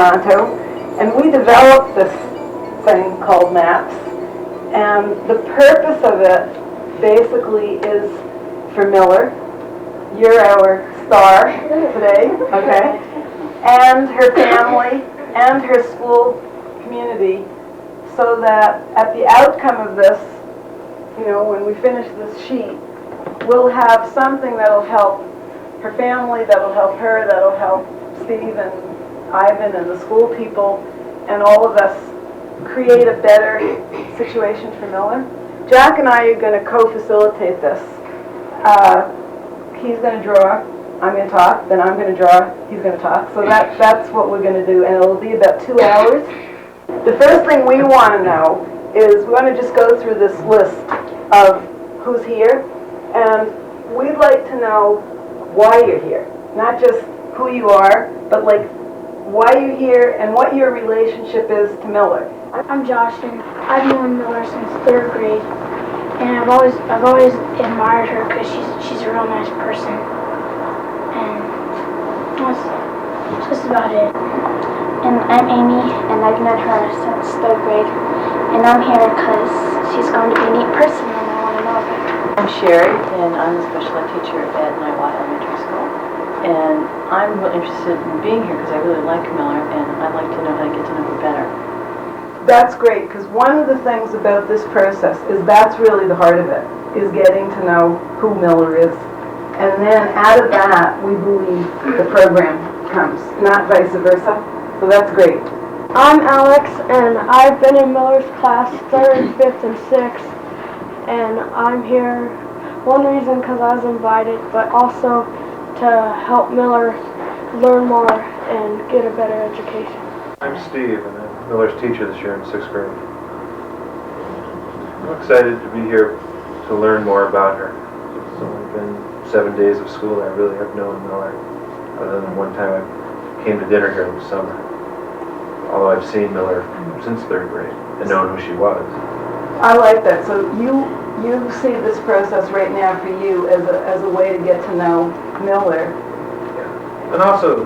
Toronto, and we developed this thing called MAPS, and the purpose of it basically is for Miller. You're our star today, okay? And her family and her school community, so that at the outcome of this, when we finish this sheet, we'll have something that'll help her family, that'll help her, that'll help Steve and Ivan and the school people, and all of us create a better situation for Miller. Jack and I are going to co-facilitate this. He's going to draw, I'm going to talk, then I'm going to draw, he's going to talk. So that's what we're going to do, and it'll be about 2 hours. The first thing we want to know is we want to just go through this list of who's here, and we'd like to know why you're here. Not just who you are, but like why you're here and what your relationship is to Miller. I'm Josh, and I've known Miller since 3rd grade, and I've always admired her because she's a real nice person, and that's about it. And I'm Amy, and I've known her since 3rd grade, and I'm here because she's going to be a neat person, and I want to know her. I'm Sherry, and I'm the special ed teacher at Niwot Elementary School, and I'm really interested in being here because I really like Miller, and I'd like to know how to get to know her better. That's great, because one of the things about this process is that's really the heart of it, is getting to know who Miller is. And then out of that, we believe the program comes, not vice versa. So that's great. I'm Alex, and I've been in Miller's class 3rd, 5th, and 6th, and I'm here, one reason because I was invited, but also to help Miller learn more and get a better education. I'm Steve, and I'm Miller's teacher this year in 6th grade. I'm excited to be here to learn more about her. It's only been 7 days of school I really have known Miller, other than one time I came to dinner here in the summer. Although I've seen Miller since 3rd grade and known who she was. I like that. So you see this process right now for you as a way to get to know Miller. Yeah. And also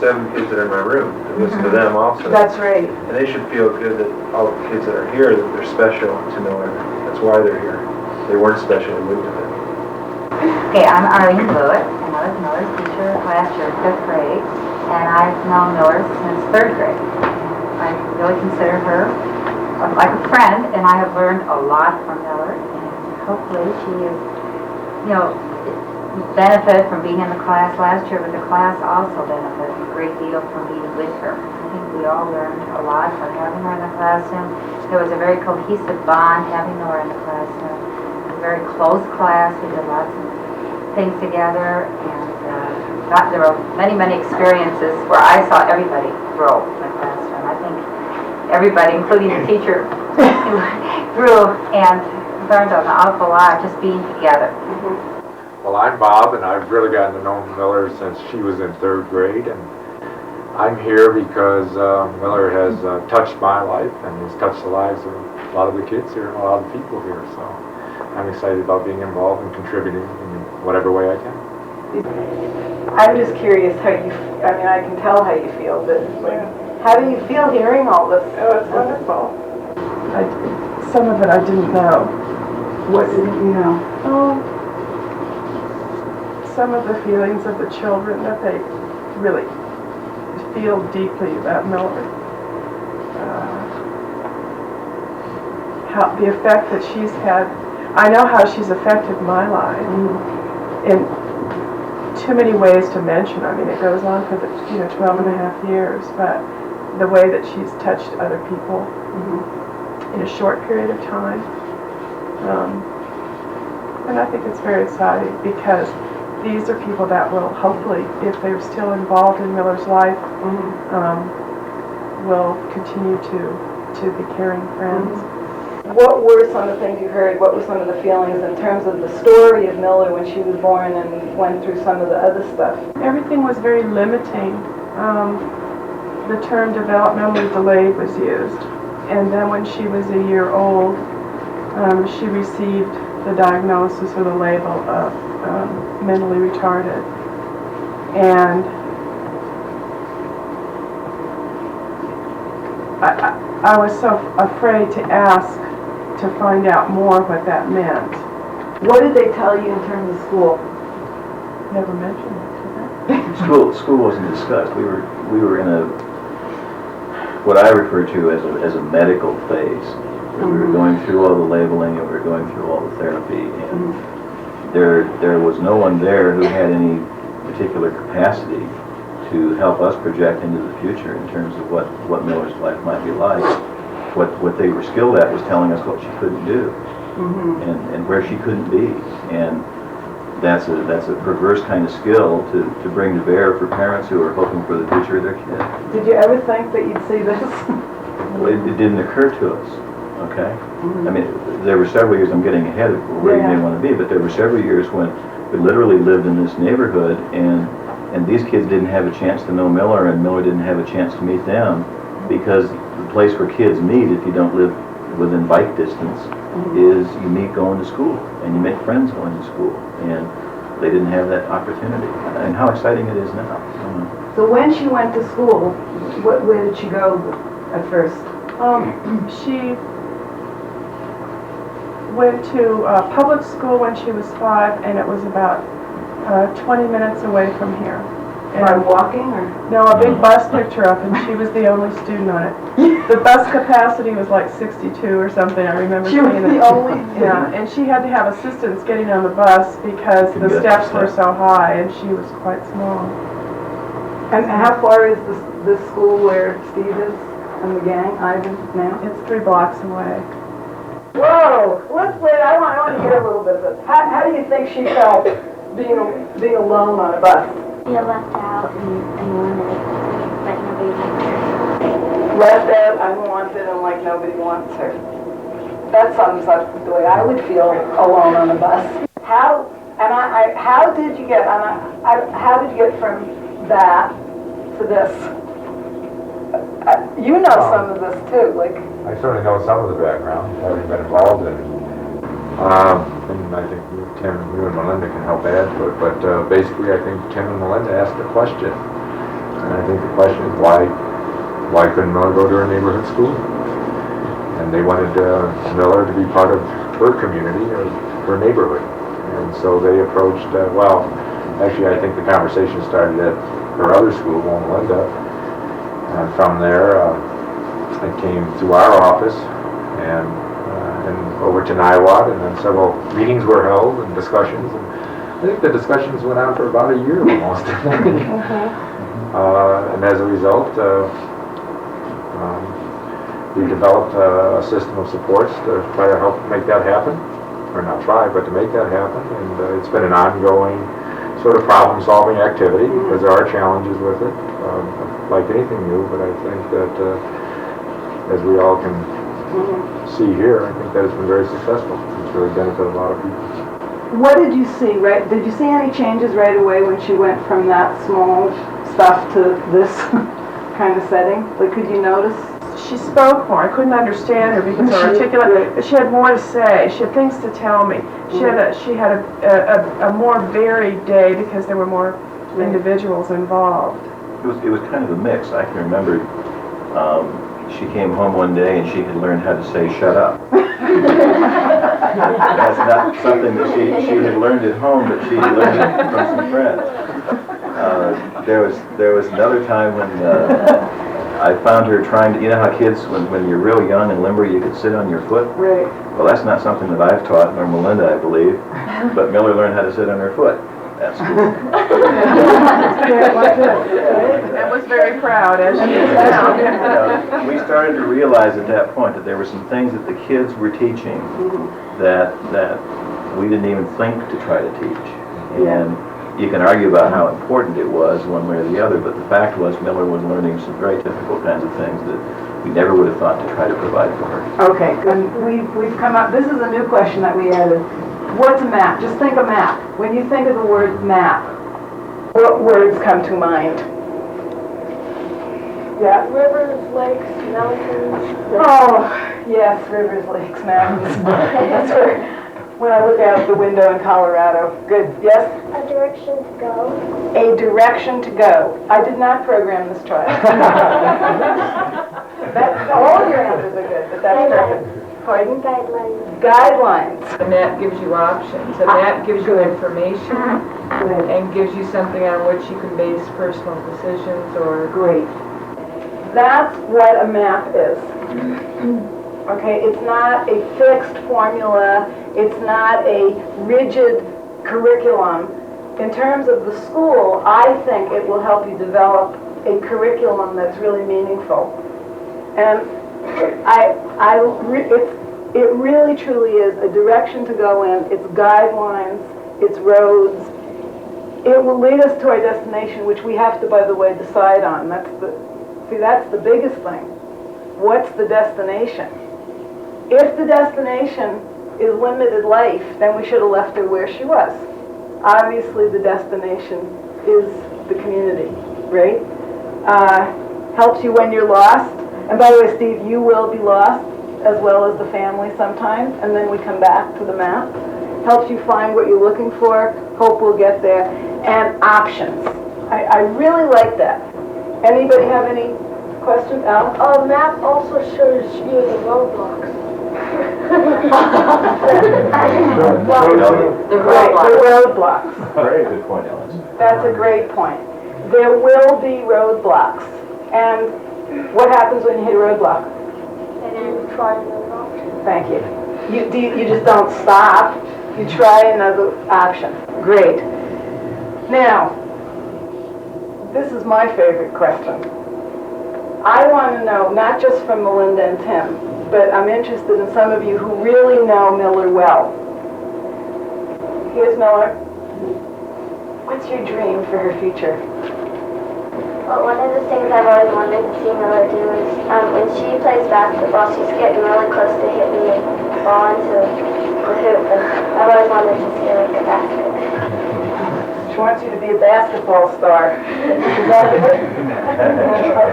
7 kids that are in my room, to listen to them also. That's right. And they should feel good that all the kids that are here, that they're special to Miller. That's why they're here. They weren't special, they moved to them. Okay, I'm Arlene Blewett, and I was Miller's teacher last year in 5th grade, and I've known Miller since 3rd grade. I really consider her like a friend, and I have learned a lot from Miller, and hopefully she is, benefited from being in the class last year, but the class also benefited a great deal from being with her. I think we all learned a lot from having her in the classroom. There was a very cohesive bond having Miller in the classroom. It was a very close class. We did lots of things together, and there were many, many experiences where I saw everybody grow in the classroom. I think everybody, including the teacher, grew and learned an awful lot just being together. Well, I'm Bob, and I've really gotten to know Miller since she was in 3rd grade, and I'm here because Miller has touched my life and has touched the lives of a lot of the kids here and a lot of the people here, so I'm excited about being involved and contributing in whatever way I can. I'm just curious how you, I can tell how you feel, but how do you feel hearing all this? Oh, it's wonderful. Some of it I didn't know. What didn't you know? Some of the feelings of the children that they really feel deeply about Miller. How the effect that she's had. I know how she's affected my life in too many ways to mention. It goes on for the 12 and a half years, but the way that she's touched other people in a short period of time. And I think it's very exciting because these are people that will hopefully, if they're still involved in Miller's life, will continue to be caring friends. What were some of the things you heard? What were some of the feelings in terms of the story of Miller when she was born and went through some of the other stuff? Everything was very limiting. The term developmentally delayed was used. And then when she was a year old, she received the diagnosis or the label of mentally retarded. And I was so afraid to ask to find out more what that meant. What did they tell you in terms of school? Never mentioned it, did they? School wasn't discussed. We were in a what I refer to as a medical phase. We were going through all the labeling and we were going through all the therapy, and there was no one there who had any particular capacity to help us project into the future in terms of what Miller's life might be like. What they were skilled at was telling us what she couldn't do and where she couldn't be, and that's a perverse kind of skill to bring to bear for parents who are hoping for the future of their kid. Did you ever think that you'd see this? It didn't occur to us, okay? I mean, there were several years, I'm getting ahead of where you may want to be, but there were several years when we literally lived in this neighborhood and these kids didn't have a chance to know Miller and Miller didn't have a chance to meet them because the place where kids meet, if you don't live within bike distance, is you meet going to school and you make friends going to school, and they didn't have that opportunity. And how exciting it is now. So when she went to school, where did she go at first? She went to public school when she was 5, and it was about 20 minutes away from here. By walking or? No, a big bus picked her up, and she was the only student on it. The bus capacity was like 62 or something. I remember She was seeing the it. only? Yeah, and she had to have assistance getting on the bus because the steps were so high, and she was quite small. And how far is this school where Steve is and the gang, Ivan, now? It's 3 blocks away. Whoa! Wait, I want to hear a little bit of this. How do you think she felt being alone on a bus? Feel left out and wanted, like nobody liked her. Left out, unwanted, and like nobody wants her. That sums up the way I would feel alone on a bus. How did you get from that to this? You know some of this too, like. I certainly know some of the background, having been involved in it. And I think you and Melinda can help add to it, but basically I think Tim and Melinda asked a question. And I think the question is why couldn't Miller go to her neighborhood school? And they wanted Miller to be part of her community or her neighborhood. And so they approached, actually I think the conversation started at her other school, Melinda. And from there, it came to our office and over to Niwot, and then several meetings were held and discussions. And I think the discussions went on for about a year almost. And as a result, we developed a system of supports to try to help make that happen. Or not try, but to make that happen. And it's been an ongoing sort of problem-solving activity because there are challenges with it, like anything new, but I think that as we all can see here, I think that it's been very successful. It's really benefited a lot of people. What did you see, did you see any changes right away when she went from that small stuff to this kind of setting? Like, could you notice? She spoke more. I couldn't understand her because her articulate, but she had more to say. She had things to tell me. She had a more varied day because there were more individuals involved. It was kind of a mix. I can remember she came home one day and she had learned how to say "shut up." That's not something that she had learned at home, but she had learned it from some friends. There was another time when I found her trying to, you know how kids, when you're real young and limber, you could sit on your foot? Right. Well, that's not something that I've taught, nor Melinda, I believe, but Miller learned how to sit on her foot at school. And was very proud as she is now. We started to realize at that point that there were some things that the kids were teaching that we didn't even think to try to teach. And you can argue about how important it was one way or the other, but the fact was Miller was learning some very difficult kinds of things that we never would have thought to try to provide for her. Okay, and we've come up, this is a new question that we added. What's a map? Just think of map. When you think of the word map, what words come to mind? Yeah. Rivers, lakes, mountains. Oh, yes, rivers, lakes, mountains. That's where when I look out the window in Colorado. Good, yes? A direction to go. A direction to go. I did not program this trial. All of your answers are good, but that's perfect. Pardon? Guidelines. Guidelines. The map gives you options. The map gives you information and gives you something on which you can base personal decisions or... Great. That's what a map is. Okay, it's not a fixed formula. It's not a rigid curriculum. In terms of the school, I think it will help you develop a curriculum that's really meaningful. And it really truly is a direction to go in. It's guidelines, it's roads. It will lead us to our destination, which we have to, by the way, decide on. That's the biggest thing. What's the destination? If the destination is limited life, then we should have left her where she was. Obviously, the destination is the community, right? Helps you when you're lost. And by the way, Steve, you will be lost, as well as the family sometimes, and then we come back to the map. Helps you find what you're looking for, hope we'll get there, and options. I really like that. Anybody have any questions? Al? A map also shows you the roadblocks. The Right, the roadblocks. roadblocks. Very good point, Alice. That's a great point. There will be roadblocks. And what happens when you hit a roadblock? And then try another option. Thank you. You just don't stop. You try another option. Great. Now, this is my favorite question. I want to know, not just from Melinda and Tim, but I'm interested in some of you who really know Miller well. Here's Miller. What's your dream for her future? Well, one of the things I've always wanted to see Miller do is when she plays basketball, she's getting really close to hitting the ball into the hoop, and I've always wanted to see her like a basket. She wants you to be a basketball star. Is that it?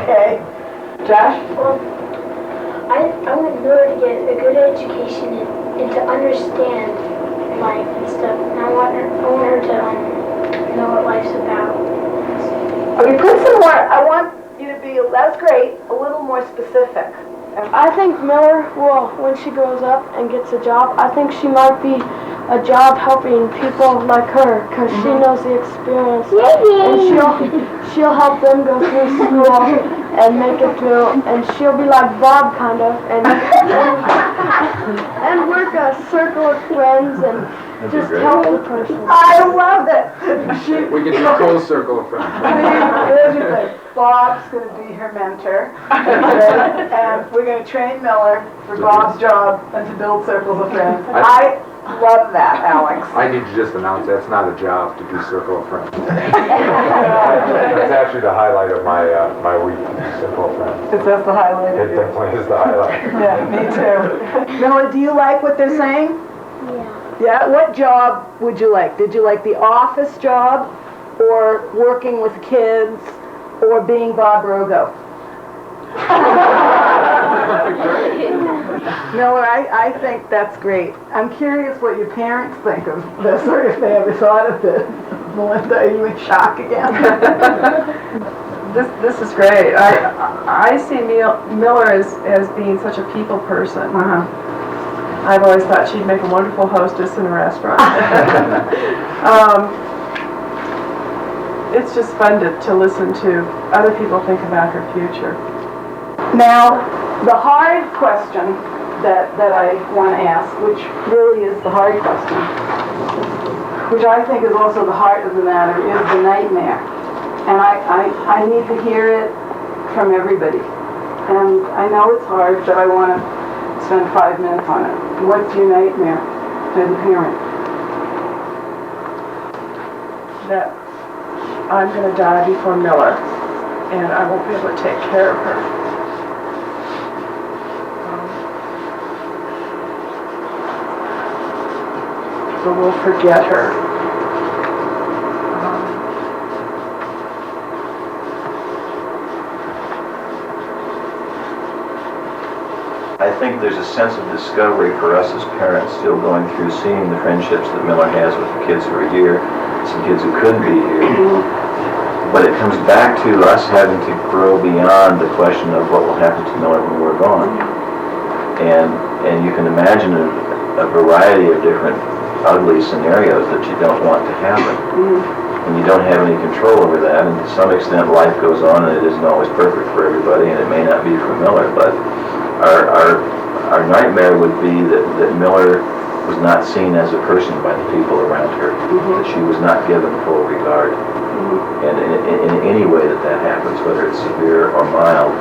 Okay. Josh? Well, I want Miller to get a good education and to understand life and stuff. And I want her to know what life's about. Okay, put some more, I want you to be, that's great, a little more specific. I think Miller will, when she grows up and gets a job, I think she might be a job helping people like her, because she knows the experience, and she'll help them go through school and make it through, and she'll be like Bob kind of, and work a circle of friends and just help the person. I love it. We can do a full circle of friends. Here's the thing. Bob's going to be her mentor, and we're going to train Miller for Bob's job and to build circles of friends. I love that, Alex. I need to just announce that's not a job to do circle of friends. That's actually the highlight of my week, circle of friends. Is that the highlight? It definitely is the highlight. Yeah, me too. Miller, do you like what they're saying? Yeah. Yeah, what job would you like? Did you like the office job, or working with kids, or being Bob Rogo? Miller, I think that's great. I'm curious what your parents think of this, or if they ever thought of it. Melinda, are you in shock again? This is great. I see Miller as being such a people person. I've always thought she'd make a wonderful hostess in a restaurant. It's just fun to listen to other people think about her future. Now, the hard question that I want to ask, which really is the hard question, which I think is also the heart of the matter, is the nightmare. And I need to hear it from everybody. And I know it's hard, but I want to spend 5 minutes on it. What's your nightmare as a parent? That I'm going to die before Miller, and I won't be able to take care of her. So we'll forget her. I think there's a sense of discovery for us as parents still going through seeing the friendships that Miller has with the kids who are here, some kids who couldn't be here. But it comes back to us having to grow beyond the question of what will happen to Miller when we're gone. And you can imagine a variety of different ugly scenarios that you don't want to happen. And you don't have any control over that, and to some extent life goes on and it isn't always perfect for everybody, and it may not be for Miller, but our nightmare would be that Miller was not seen as a person by the people around her, that she was not given full regard. And in any way that happens, whether it's severe or mild,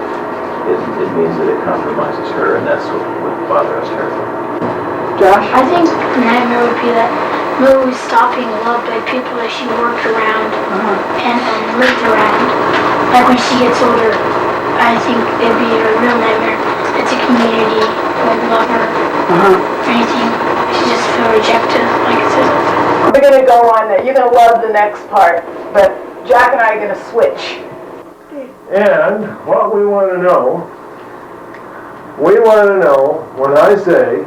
it means that it compromises her, and that's what would bother us terribly. Josh? I think the nightmare would be that Miller was stop being loved by people that she worked around and lived around. Like when she gets older, I think it'd be a real nightmare. It's a community would love her or anything. She just feel rejected, like it says. We're gonna go on there. You're gonna love the next part, but Jack and I are gonna switch. And what we want to know when I say,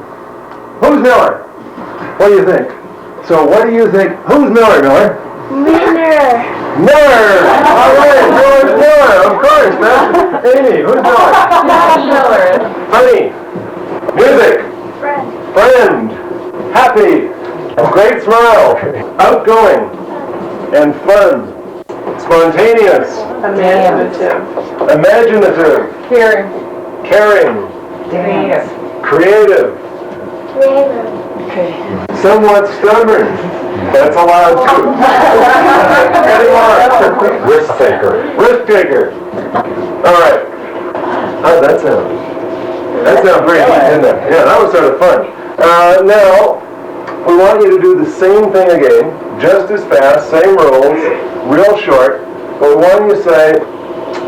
who's Miller? What do you think? So what do you think? Who's Miller, Miller? Miller! Miller! All right, Miller's Miller, of course. That's Amy. Who's Miller? Miller. Honey. Music. Friend. Happy. Great smile. Outgoing. And fun. Spontaneous. Imaginative. Caring. Creative. Somewhat stubborn. That's allowed too. Any more? Risk taker. All right. How'd that sound? That sounds pretty neat, didn't it? Yeah, that was sort of fun. Now, we want you to do the same thing again, just as fast, same rules, real short, but one you say,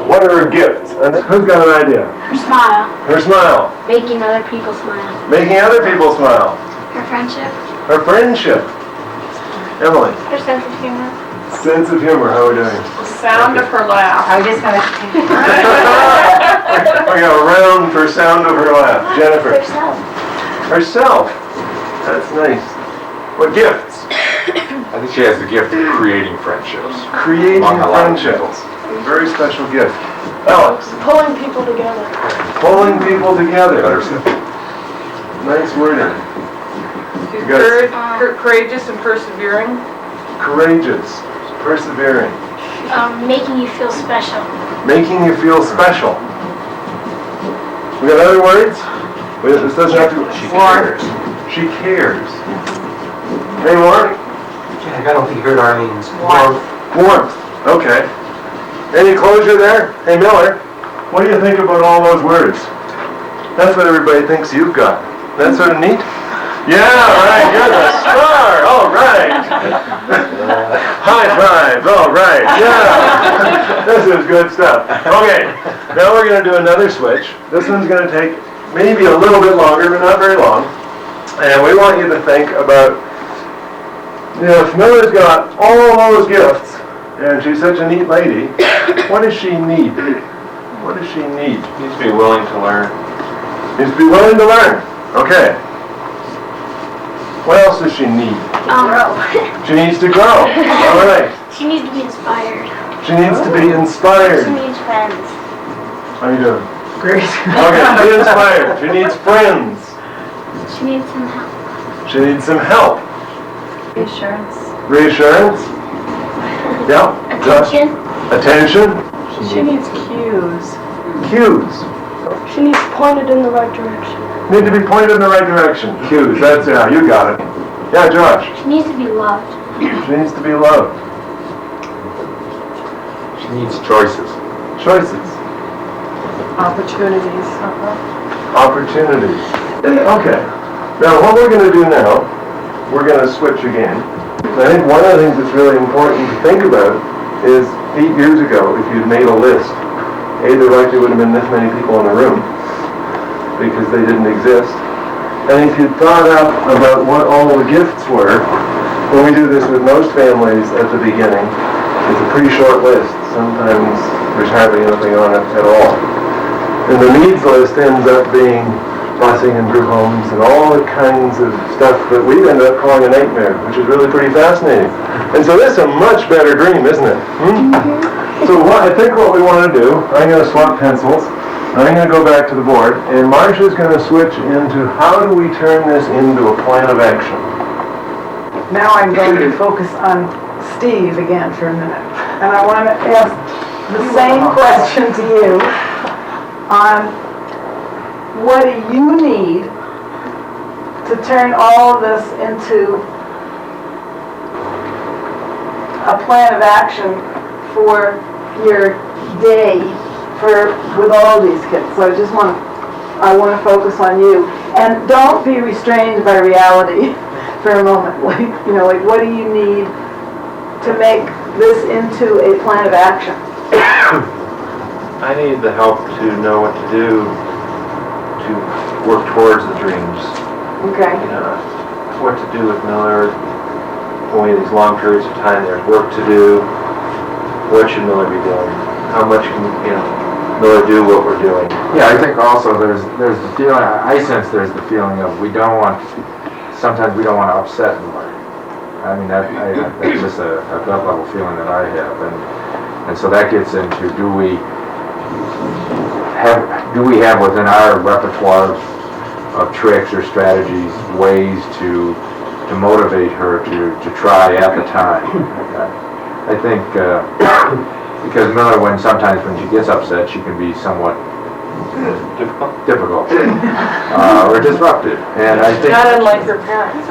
what are her gifts? And who's got an idea? Her smile. Her smile. Making other people smile. Making other people smile. Her friendship. Her friendship. Emily. Her sense of humor. Sense of humor, how are we doing? Sound of her laugh. I was just gonna. We got a round for sound of her laugh. Jennifer. Herself. Herself. That's nice. What gifts? I think she has the gift of creating friendships. Creating Among a lot of friendships. Very special gift. Alex. Pulling people together. Pulling people together. Better said. Nice wording. She's Good. courageous and persevering. Courageous. Persevering. Making you feel special. Making you feel special. We got other words? This doesn't have to... She cares. She cares. Any more? Jack, I don't think you heard Arlene's. Warmth. Okay. Any closure there? Hey, Miller, what do you think about all those words? That's what everybody thinks you've got. That's sort of neat? Yeah, right, you're the star. All right. High five. All right. Yeah. This is good stuff. Okay, now we're going to do another switch. This one's going to take maybe a little bit longer, but not very long. And we want you to think about, if Miller's got all those gifts, and she's such a neat lady, what does she need? What does she need? Needs to be willing to learn. Needs to be willing to learn. Okay. What else does she need? Grow. She needs to grow. All right. She needs to be inspired. She needs to be inspired. She needs friends. How you doing? Great. Okay, be inspired. She needs friends. She needs some help. She needs some help. Reassurance. Reassurance? Yeah. Attention. Attention. She needs cues. Cues. She needs pointed in the right direction. Need to be pointed in the right direction. Cues. That's, yeah, you got it. Yeah, Josh. She needs to be loved. She needs to be loved. She needs choices. Choices. Opportunities. Opportunities. Okay. Now, what we're going to do now, we're going to switch again. I think one of the things that's really important to think about is 8 years ago, if you'd made a list, there likely would have been this many people in the room because they didn't exist. And if you thought up about what all the gifts were, when we do this with most families at the beginning, it's a pretty short list. Sometimes there's hardly anything on it at all. And the needs list ends up being busing and group homes and all the kinds of stuff that we ended up calling a nightmare, which is really pretty fascinating. And so this is a much better dream, isn't it? So I think what we want to do, I'm going to swap pencils. I'm going to go back to the board, and Marsha's going to switch into how do we turn this into a plan of action. Now I'm going to focus on Steve again for a minute. And I want to ask the same question to you on what do you need to turn all of this into a plan of action for your day with all these kids. So I want to focus on you. And don't be restrained by reality for a moment. Like what do you need to make this into a plan of action? I need the help to know what to do to work towards the dreams. Okay. What to do with Miller when we have these long periods of time. There's work to do. What should Miller be doing? How much can Miller do what we're doing? Yeah, I think also there's the feeling, I sense there's the feeling of sometimes we don't want to upset Miller. I mean, that's just a gut level feeling that I have. And so that gets into do we have within our repertoire of tricks or strategies ways to motivate her to try at the time. I think because Miller, sometimes when she gets upset, she can be somewhat difficult or disruptive, and I think Not unlike her parents.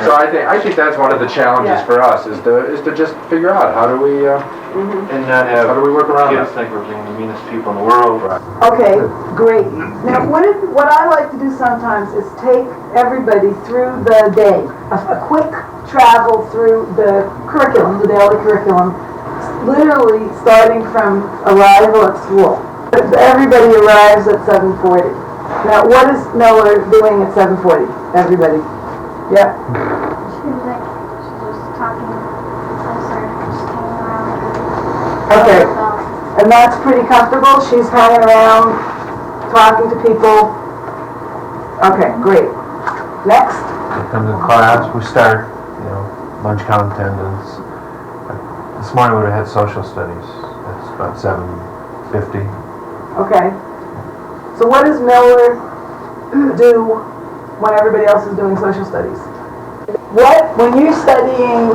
So I think that's one of the challenges for us is to just figure out how do we And not have how do we work around kids that? think we're being the meanest people in the world. Okay, great. Now, what I like to do sometimes is take everybody through the day, a quick travel through the curriculum, the daily curriculum, literally starting from arrival at school. Everybody arrives at 7:40. Now, what is Miller doing at 7:40? Everybody. Yeah. She's just talking, just hanging around. Okay. And that's pretty comfortable? She's hanging around, talking to people? Okay, great. Next? Comes in class, we start, lunch count attendance. This morning we would have had social studies. That's about 7:50. Okay. So what does Miller do when everybody else is doing social studies? When you're studying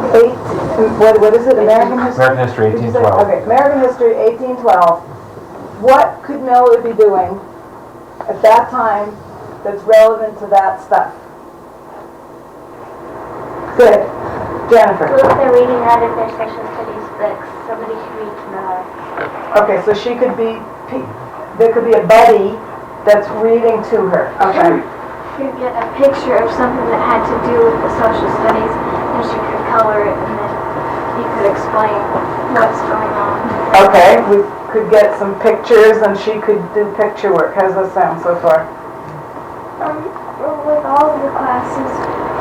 what is it, American history? American history, Did you say- 1812. Okay, American history, 1812. What could Miller be doing at that time that's relevant to that stuff? Good. Jennifer. Well, if they're reading out of their social studies books, somebody could read to Miller. Okay, so there could be a buddy that's reading to her. Okay. You could get a picture of something that had to do with the social studies, and she could color it, and then you could explain what's going on. Okay, we could get some pictures and she could do picture work. How's that sound so far? With all of the classes,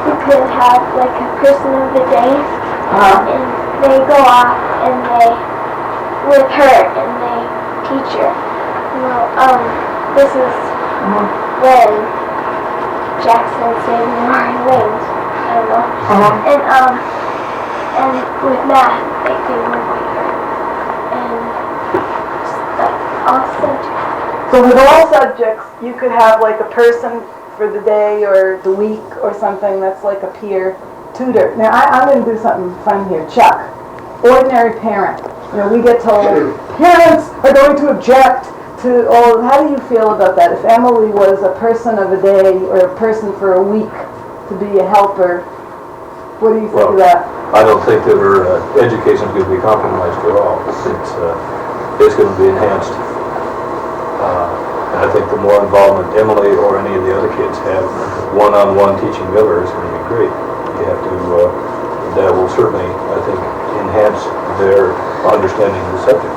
we could have like a person of the day, and they go off and with her, and they teach her. This is when Jackson saved New Orleans. I don't know. And with math, they work with her. And all subjects. So with all subjects, you could have like a person for the day or the week or something that's like a peer tutor. Now I'm going to do something fun here. Chuck, ordinary parent. We get told parents are going to object to all. How do you feel about that? If Emily was a person of a day or a person for a week to be a helper, what do you think of that? I don't think that her education is going to be compromised at all. It's going to be enhanced. And I think the more involvement Emily or any of the other kids have one-on-one teaching Miller is going to be great. That will certainly, I think, enhance their understanding of the subject.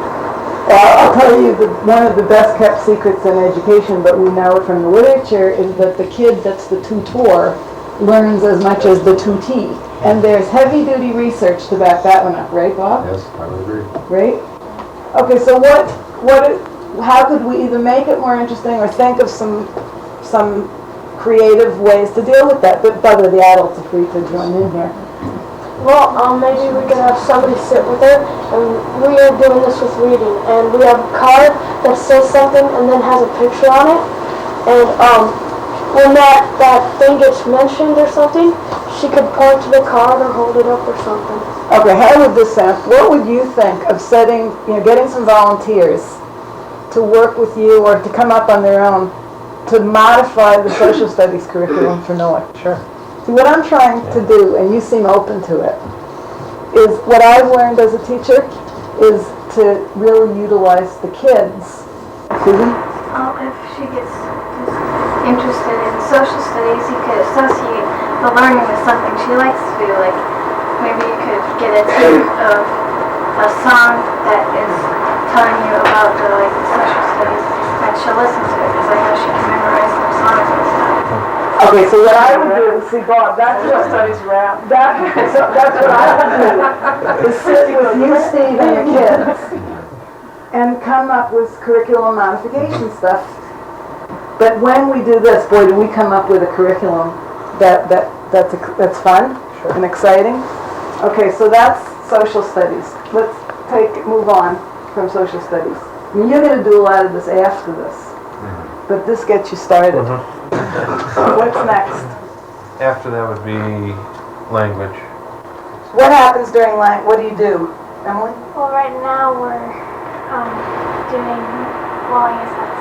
Well, I'll tell you that one of the best kept secrets in education, but we know it from the literature, is that the kid that's the tutor learns as much as the 2T. And there's heavy-duty research to back that one up, right, Bob? Yes, I would agree. Right? Okay, so how could we either make it more interesting or think of some creative ways to deal with that? But by the way, the adults are free to join in here. Well, maybe we could have somebody sit with her, and we are doing this with reading, and we have a card that says something and then has a picture on it, and when that thing gets mentioned or something, she could point to the card or hold it up or something. Okay, how would this sound? What would you think of getting some volunteers to work with you or to come up on their own to modify the social studies curriculum for Miller? Sure. See, what I'm trying to do, and you seem open to it, is what I've learned as a teacher is to really utilize the kids. Susan? If she gets interested in social studies, you could associate the learning with something she likes to do. Like maybe you could get a tape of a song that is telling you about the social studies, and she'll listen to it because I know she can memorize some songs and stuff. Okay, so what I would do, see Bob, that's what Studies rap. that's what I would do, is sit with you, Steve, and your kids, and come up with curriculum modification stuff. But when we do this, boy, do we come up with a curriculum that's fun and exciting. Okay, so that's social studies. Let's move on from social studies. I mean, you're going to do a lot of this after this, but this gets you started. What's next? After that would be language. What happens during what do you do, Emily? Well, right now we're doing, well, I guess that's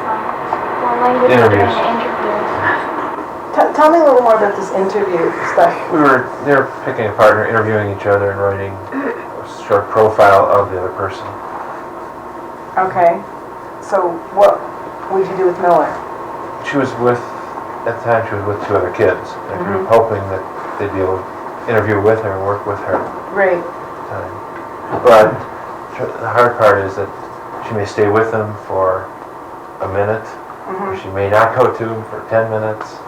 language Interviews. interviews. Tell me a little more about this interview stuff. They were picking a partner, interviewing each other, and writing a short profile of the other person. Okay, so what would you do with Miller? At the time, she was with 2 other kids. And we were hoping that they'd be able to interview with her and work with her. Great. But the hard part is that she may stay with them for a minute, or she may not go to them for 10 minutes.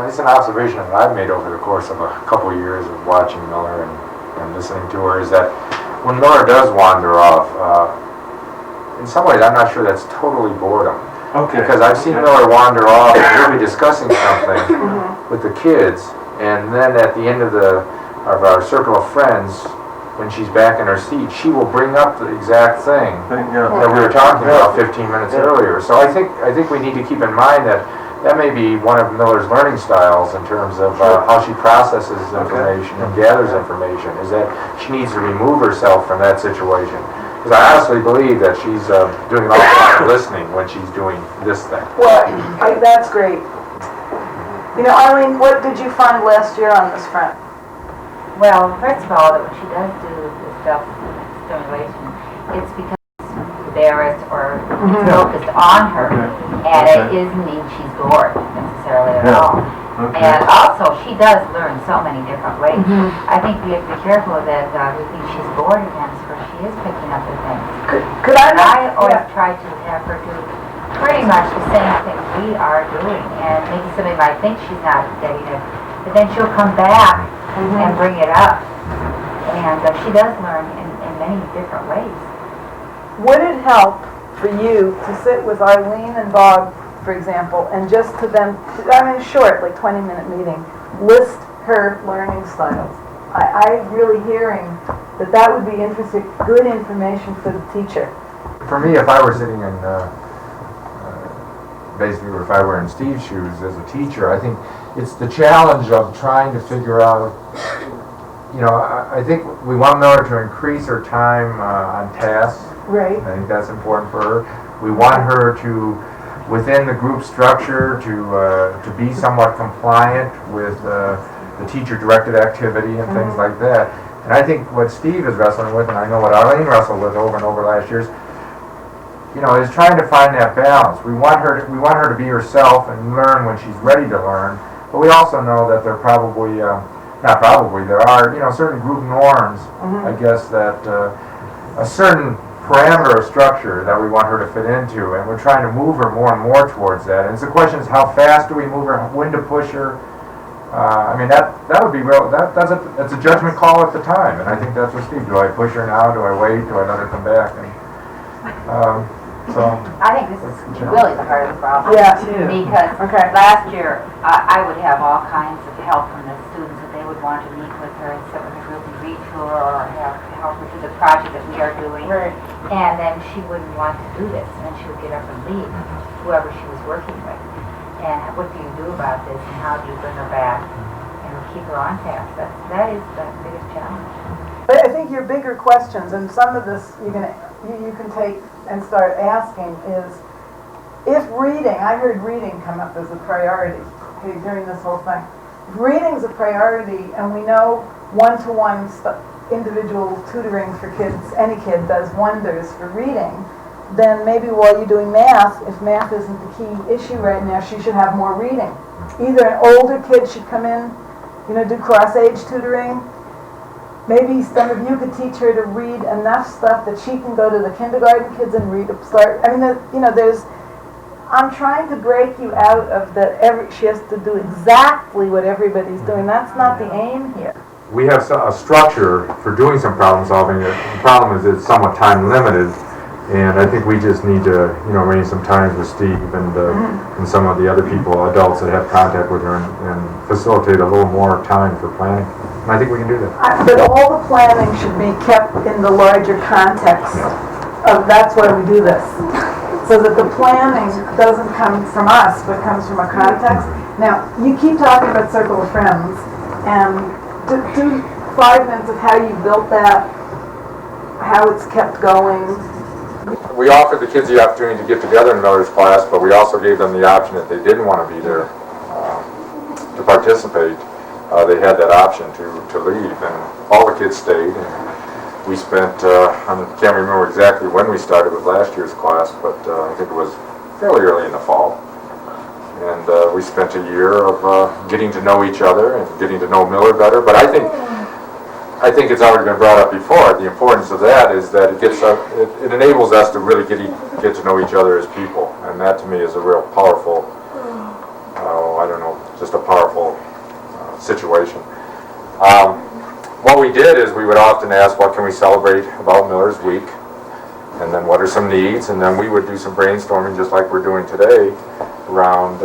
It's an observation that I've made over the course of a couple of years of watching Miller and listening to her, is that when Miller does wander off, in some ways I'm not sure that's totally boredom. Okay. Because I've seen Miller wander off and we'll be discussing something with the kids, and then at the end of our circle of friends, when she's back in her seat, she will bring up the exact thing that we were talking about 15 minutes earlier. So I think we need to keep in mind that may be one of Miller's learning styles in terms of how she processes information and gathers information, is that she needs to remove herself from that situation. Because I honestly believe that she's doing an awful lot of listening when she's doing this thing. Well, that's great. You know, Eileen, what did you find last year on this front? Well, first of all, that when she does do the self-stimulation, it's because it's embarrassed or focused on her, and it isn't mean she's bored necessarily at all. And also, she does learn so many different ways. I think we have to be careful that we think she's bored again, so she is picking up the things. Could I always try to have her do pretty much the same thing we are doing, and maybe somebody might think she's not getting it, but then she'll come back and bring it up. And she does learn in many different ways. Would it help for you to sit with Eileen and Bob, for example, and just to them, short, like 20-minute meeting, list her learning styles? I'm really hearing that would be interesting, good information for the teacher. For me, if I were sitting in, basically, if I were in Steve's shoes as a teacher, I think it's the challenge of trying to figure out, I think we want Miller to increase her time on tasks. Right. I think that's important for her. We want her to, within the group structure, to be somewhat compliant with the teacher-directed activity and things like that. And I think what Steve is wrestling with, and I know what Arlene wrestled with over and over last year, is trying to find that balance. We want her to be herself and learn when she's ready to learn, but we also know that there probably, there are, certain group norms, I guess, that a certain parameter of structure that we want her to fit into, and we're trying to move her more and more towards that. And the question is, how fast do we move her, when to push her, I mean, that would be real, that's a judgment call at the time, and I think that's what Steve, do I push her now, do I wait, do I let her come back? And, so, I think this is really the hardest problem. Yeah. Because Okay. last year, I would have all kinds of help from the students that they would want to meet with her and sit with her group and read to her or have help her through the project that we are doing. Right. And then she wouldn't want to do this, and then she would get up and leave, whoever she was working with. And what do you do about this, and how do you bring her back and keep her on task? That is the biggest challenge. But I think your bigger questions, and some of this you can take and start asking is, if reading, I heard reading come up as a priority, okay, during this whole thing. If reading's a priority, and we know one-to-one individual tutoring for kids, any kid does wonders for reading, then maybe while you're doing math, if math isn't the key issue right now, she should have more reading. Either an older kid should come in, do cross-age tutoring. Maybe some of you could teach her to read enough stuff that she can go to the kindergarten kids and I'm trying to break you out of she has to do exactly what everybody's doing. That's not the aim here. we have a structure for doing some problem solving. The problem is it's somewhat time limited, and I think we just need to, arrange some times with Steve and some of the other people, adults that have contact with her, and facilitate a little more time for planning. And I think we can do that. But all the planning should be kept in the larger context of that's why we do this. So that the planning doesn't come from us, but comes from a context. Now, you keep talking about Circle of Friends, and do 5 minutes of how you built that, how it's kept going. We offered the kids the opportunity to get together in Miller's class, but we also gave them the option if they didn't want to be there to participate. They had that option to leave, and all the kids stayed. And we spent, I can't remember exactly when we started with last year's class, but I think it was fairly early in the fall. And we spent a year of getting to know each other and getting to know Miller better. But I think it's already been brought up before. The importance of that is that it enables us to really get to know each other as people, and that to me is a real powerful, just a powerful situation. What we did is we would often ask, what can we celebrate about Miller's Week? And then what are some needs? And then we would do some brainstorming, just like we're doing today, around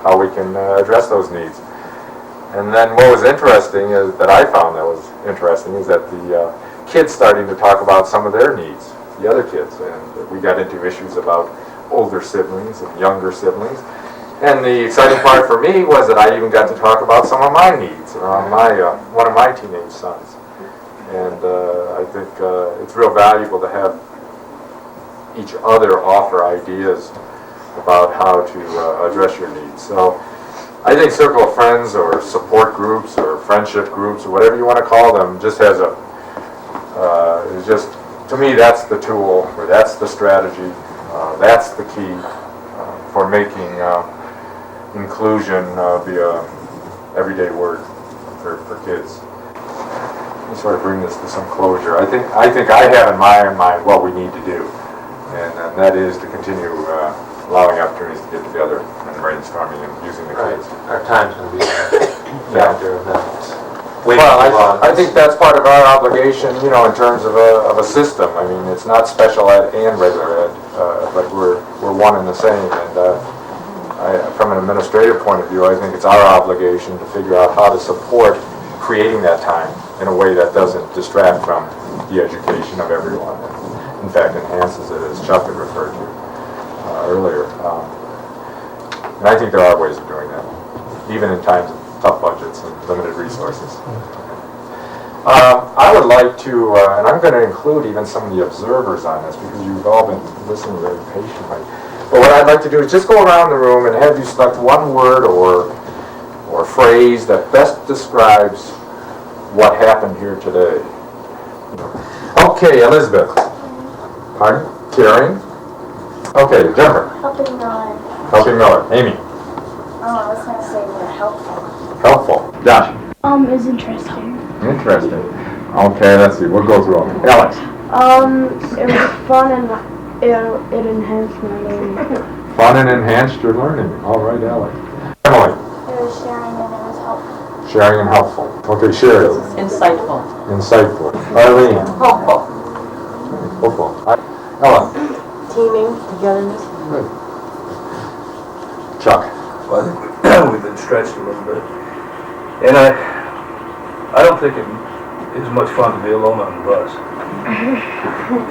how we can address those needs. And then what was interesting is that I found that was interesting is that the kids starting to talk about some of their needs, the other kids, and we got into issues about older siblings and younger siblings. And the exciting part for me was that I even got to talk about some of my needs around one of my teenage sons. And I think it's real valuable to have each other offer ideas about how to address your needs. So I think Circle of Friends or support groups or friendship groups or whatever you want to call them just has is just, to me, that's the tool, or that's the strategy, that's the key for making inclusion be a everyday word for kids. Let me sort of bring this to some closure. I think I have in my mind what we need to do, and that is to continue allowing opportunities to get together and brainstorming and using the kids. Our time's going to be a factor of that. Well, I think that's part of our obligation, in terms of a system. I mean, it's not special ed and regular ed, but we're one and the same. And from an administrative point of view, I think it's our obligation to figure out how to support creating that time in a way that doesn't distract from the education of everyone. In fact, enhances it, as Chuck had referred to earlier. And I think there are ways of doing that, even in times of tough budgets and limited resources. I would like to, and I'm going to include even some of the observers on this because you've all been listening very patiently. But what I'd like to do is just go around the room and have you select one word or phrase that best describes what happened here today. Okay, Elizabeth. Pardon? Caring? Okay, Jennifer. Helping Miller. Helping Miller. Amy. Oh, I was going to say more helpful. Helpful. Josh. Is interesting. Interesting. Okay, let's see. We'll go through them. Alex. It was fun and it enhanced my learning. Fun and enhanced your learning. All right, Alex. Emily. It was sharing Sharing and helpful. Okay, Sherry. Insightful. Insightful. Arlene. Hopeful. Hopeful. Ellen. Teaming, togetherness. Good. Chuck. Well, I think we've been stretched a little bit. And I don't think it is much fun to be alone on the bus.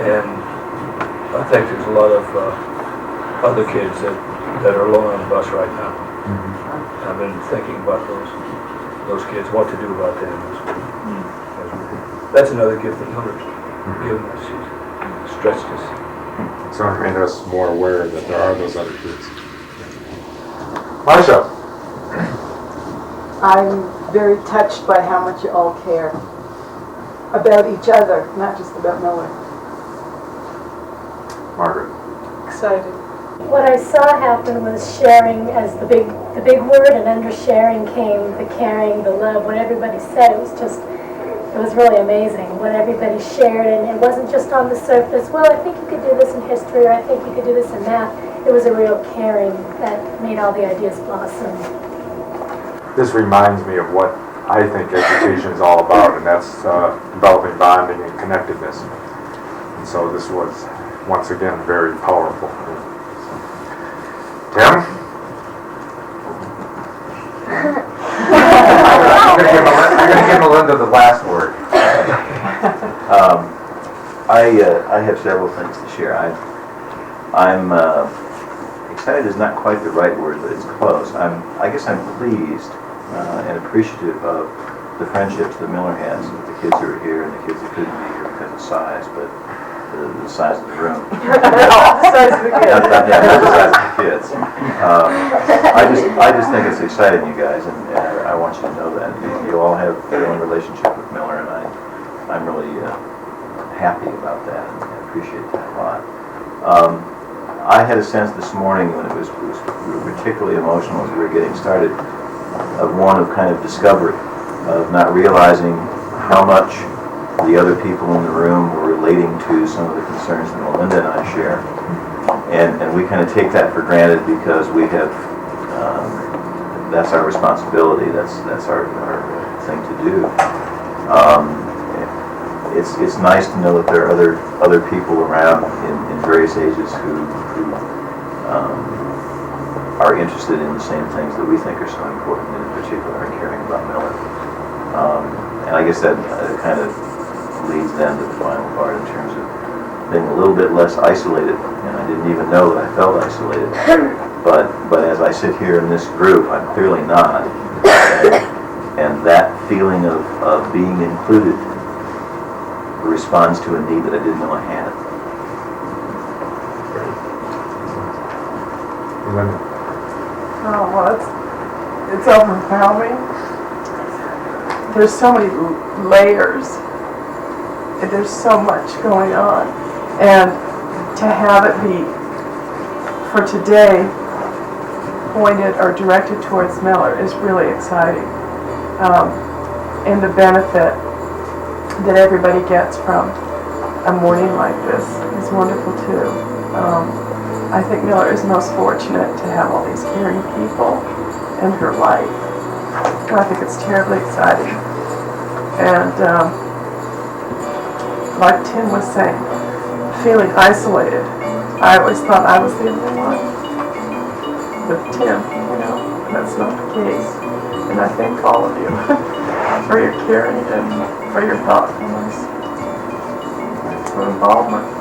And I think there's a lot of other kids that are alone on the bus right now. I've been thinking about those kids, what to do about them. That's another gift that Miller's given us. She's stretched us. It's going to make us more aware that there are those other kids. Marsha. I'm very touched by how much you all care about each other, not just about Miller. Margaret. Excited. What I saw happen was sharing as the big word, and under sharing came the caring, the love. When everybody said, it was really amazing when everybody shared, and it wasn't just on the surface, well, I think you could do this in history, or I think you could do this in math. It was a real caring that made all the ideas blossom. This reminds me of what I think education is all about, and that's developing bonding and connectedness. And so this was, once again, very powerful. Tim? I'm going to give Melinda the last word. I have several things to share. I'm excited is not quite the right word, but it's close. I guess I'm pleased and appreciative of the friendships that Miller has with the kids who are here and the kids that couldn't be here because of size, but the size of the room. The size of the kids. Not the size of the kids. I just think it's exciting, you guys, and I want you to know that. You all have your own relationship with Miller, and I'm really happy about that and appreciate that a lot. I had a sense this morning when we were particularly emotional as we were getting started, of one of kind of discovery, of not realizing how much the other people in the room were relating to some of the concerns that Melinda and I share. And we kind of take that for granted because we have, that's our responsibility, that's our thing to do. It's nice to know that there are other people around in various ages who are interested in the same things that we think are so important, and in particular in caring about Miller. And I guess that kind of leads then to the final part in terms of being a little bit less isolated, and I didn't even know that I felt isolated. But as I sit here in this group, I'm clearly not. And that feeling of being included responds to a need that I didn't know I had. Oh, well, it's overwhelming. There's so many layers. There's so much going on. And to have it be, for today, pointed or directed towards Miller is really exciting. And the benefit that everybody gets from a morning like this is wonderful too. I think Miller is most fortunate to have all these caring people in her life. And I think it's terribly exciting. And like Tim was saying, feeling isolated. I always thought I was the only one. But Tim, that's not the case. And I thank all of you for your caring and for your thoughtfulness, for involvement.